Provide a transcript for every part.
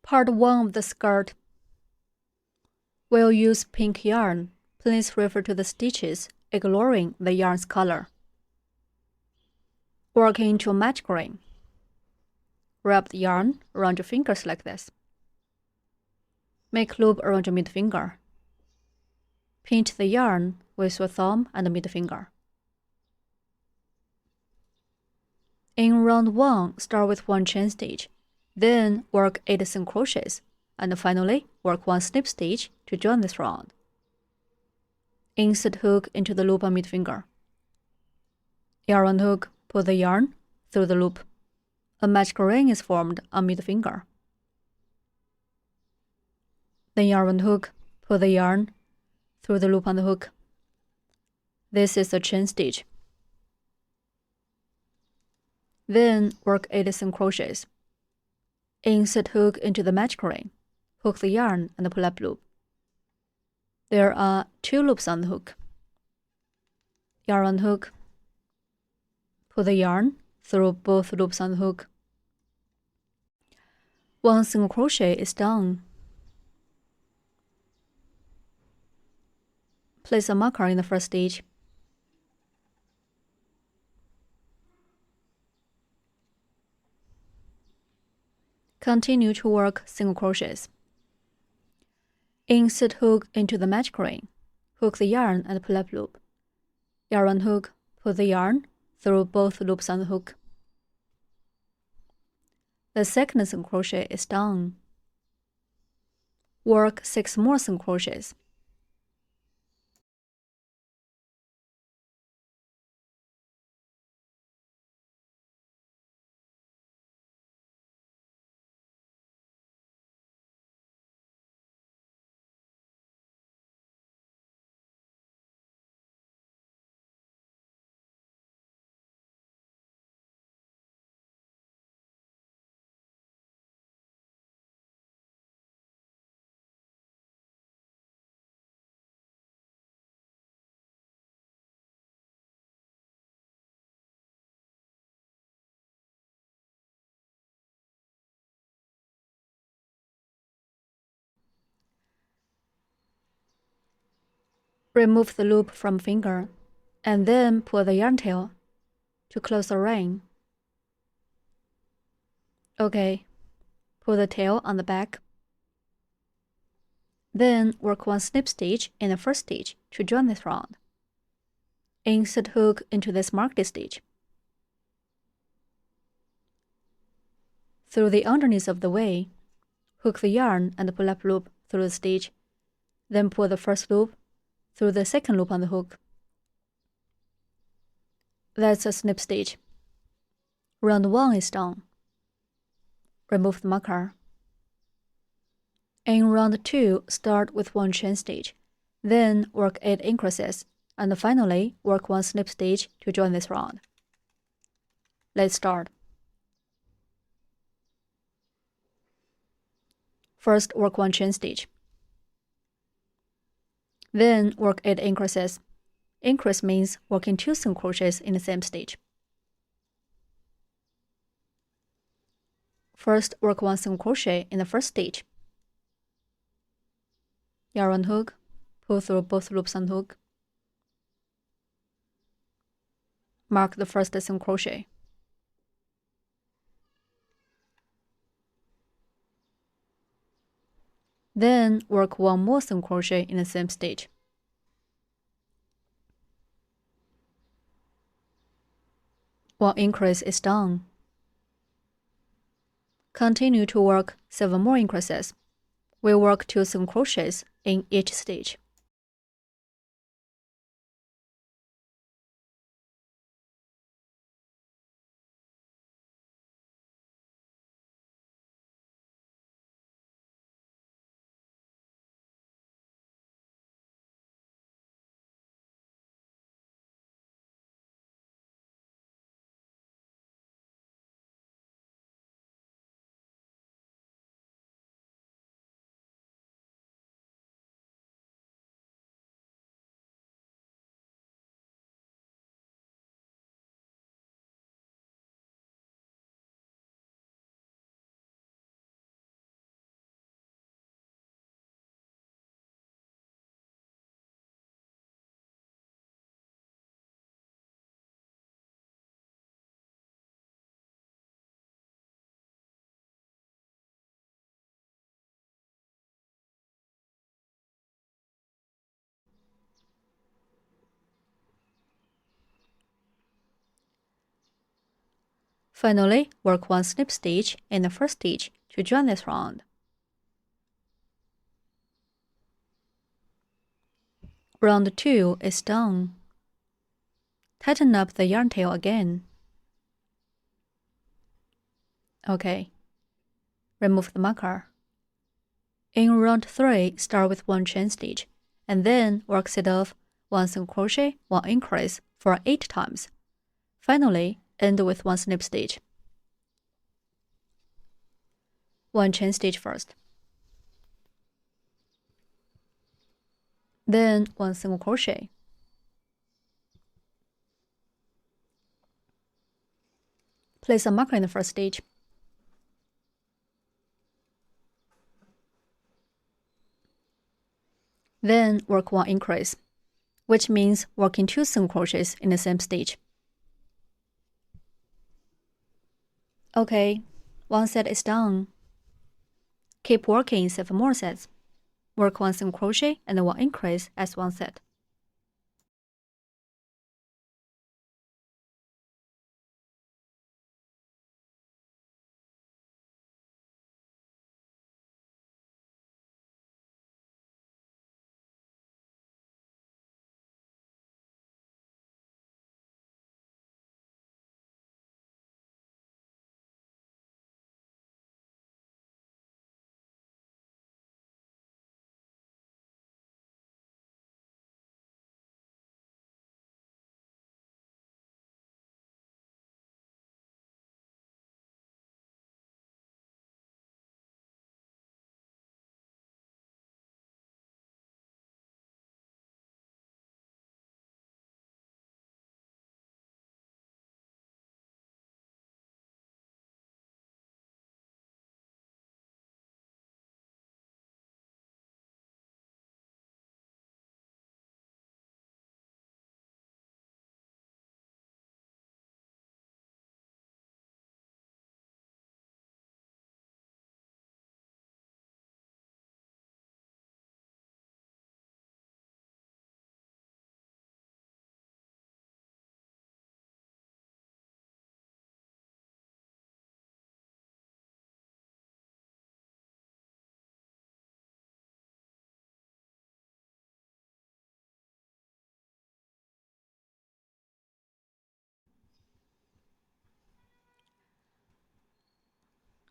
Part 1 of the skirt. We'll use pink yarn. Please refer to the stitches, ignoring the yarn's color. Work into a match grain. Wrap the yarn around your fingers like this. Make loop around your middle finger. Pinch the yarn with your thumb and middle finger. In round 1, start with 1 chain stitch, then work 8 single crochets, and finally work 1 slip stitch to join this round. Insert hook into the loop on middle finger. Yarn hook, pull the yarn through the loop. A match grain is formed on middle finger. Then yarn hook, pull the yarn through the loop on the hook. This is a chain stitch. Then work 8 single crochets. Insert hook into the match grain. Hook the yarn and pull up loop. There are 2 loops on the hook. Yarn hook. Pull the yarn through both loops on the hook. 1 single crochet is done. Place a marker in the first stitch. Continue to work single crochets. Insert hook into the match grain. Hook the yarn and pull up loop. Yarn hook, pull the yarn through both loops on the hook. The second single crochet is done. Work 6 more single crochets. Remove the loop from finger, and then pull the yarn tail to close the ring. OK, pull the tail on the back. Then work 1 slip stitch in the first stitch to join this round. Insert hook into this marked stitch. Through the underneath of the way, hook the yarn and pull up loop through the stitch, then pull the first loop through the second loop on the hook. That's a snip stitch. Round 1 is done. Remove the marker. In round 2, start with 1 chain stitch, then work 8 increases, and finally work 1 slip stitch to join this round. Let's start. First, work 1 chain stitch. Then work 8 increases. Increase means working 2 single crochets in the same stitch. First, work 1 single crochet in the first stitch. Yarn hook, pull through both loops on the hook. Mark the first single crochet. Then work 1 more single crochet in the same stitch. One increase is done. Continue to work 7 more increases. We work 2 single crochets in each stitch. Finally, work 1 slip stitch in the first stitch to join this round. Round 2 is done. Tighten up the yarn tail again. Okay. Remove the marker. In round 3, start with 1 chain stitch, and then work set off 1 single crochet, 1 increase for 8 times. Finally, end with 1 slip stitch. 1 chain stitch first. Then 1 single crochet. Place a marker in the first stitch. Then work 1 increase, which means working 2 single crochets in the same stitch. Okay, 1 set is done. Keep working 7 more sets. Work 1 single crochet and 1 increase as 1 set.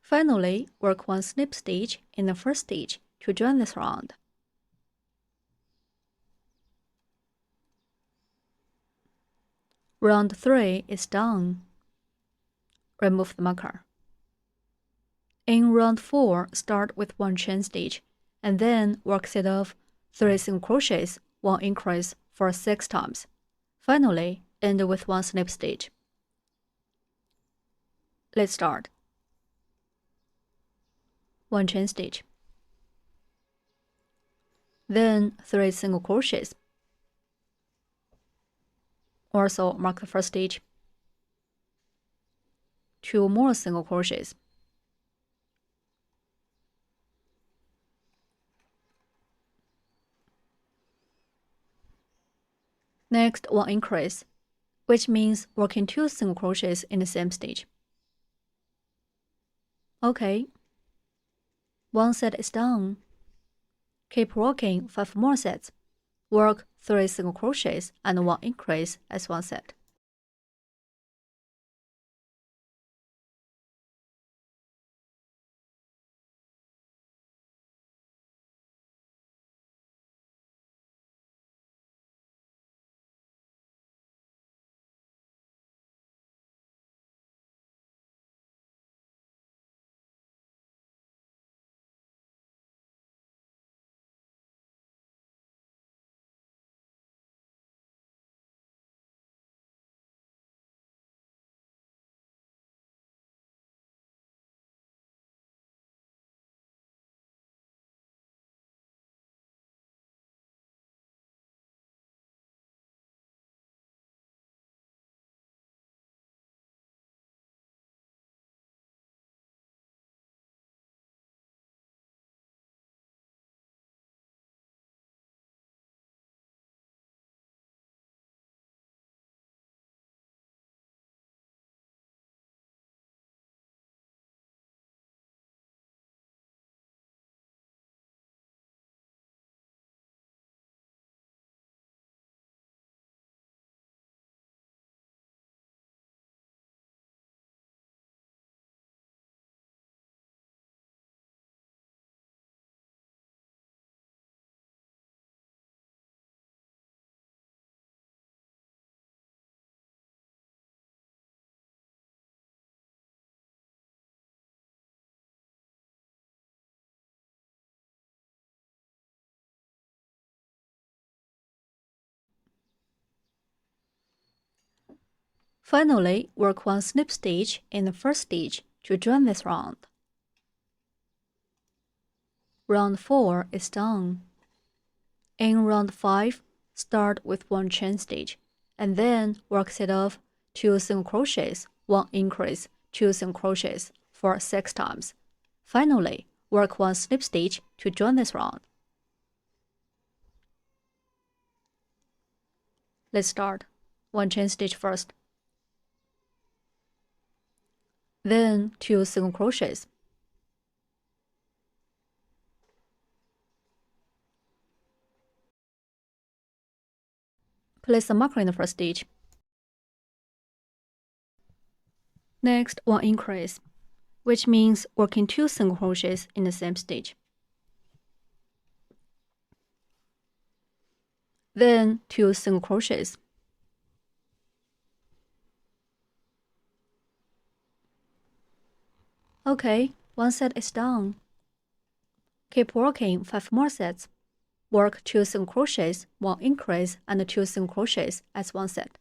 Finally, work 1 slip stitch in the first stitch to join this round. Round 3 is done. Remove the marker. In round 4, start with 1 chain stitch, and then work set off 3 single crochets, 1 increase for 6 times. Finally, end with 1 slip stitch. Let's start. 1 chain stitch. Then 3 single crochets. Also mark the first stitch. 2 more single crochets. Next, 1 increase, which means working 2 single crochets in the same stitch. Okay, 1 set is done. Keep working 5 more sets. Work 3 single crochets and 1 increase as 1 set. Finally, work one slip stitch in the first stitch to join this round. Round 4 is done. In round 5, start with 1 chain stitch, and then work set of 2 single crochets, 1 increase, 2 single crochets for 6 times. Finally, work 1 slip stitch to join this round. Let's start. 1 chain stitch first. Then 2 single crochets. Place a marker in the first stitch. Next, 1 increase, which means working 2 single crochets in the same stitch. Then 2 single crochets. Okay, 1 set is done. Keep working 5 more sets. Work 2 single crochets, 1 increase, and 2 single crochets as 1 set.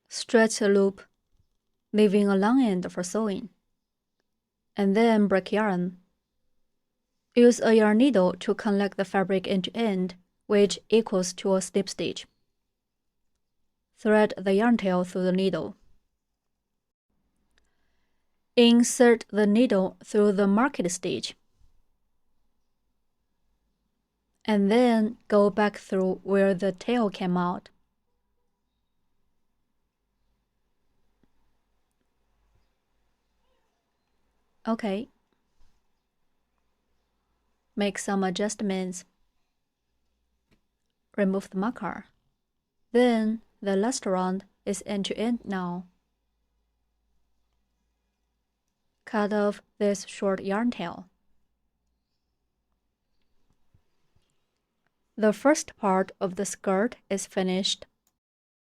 Stretch the loop, leaving a long end for sewing. And then break yarn. Use a yarn needle to connect the fabric end to end, which equals to a slip stitch. Thread the yarn tail through the needle. Insert the needle through the marked stitch. And then go back through where the tail came out. Okay. Make some adjustments. Remove the marker. Then the last round is end to end now. Cut off this short yarn tail. The first part of the skirt is finished.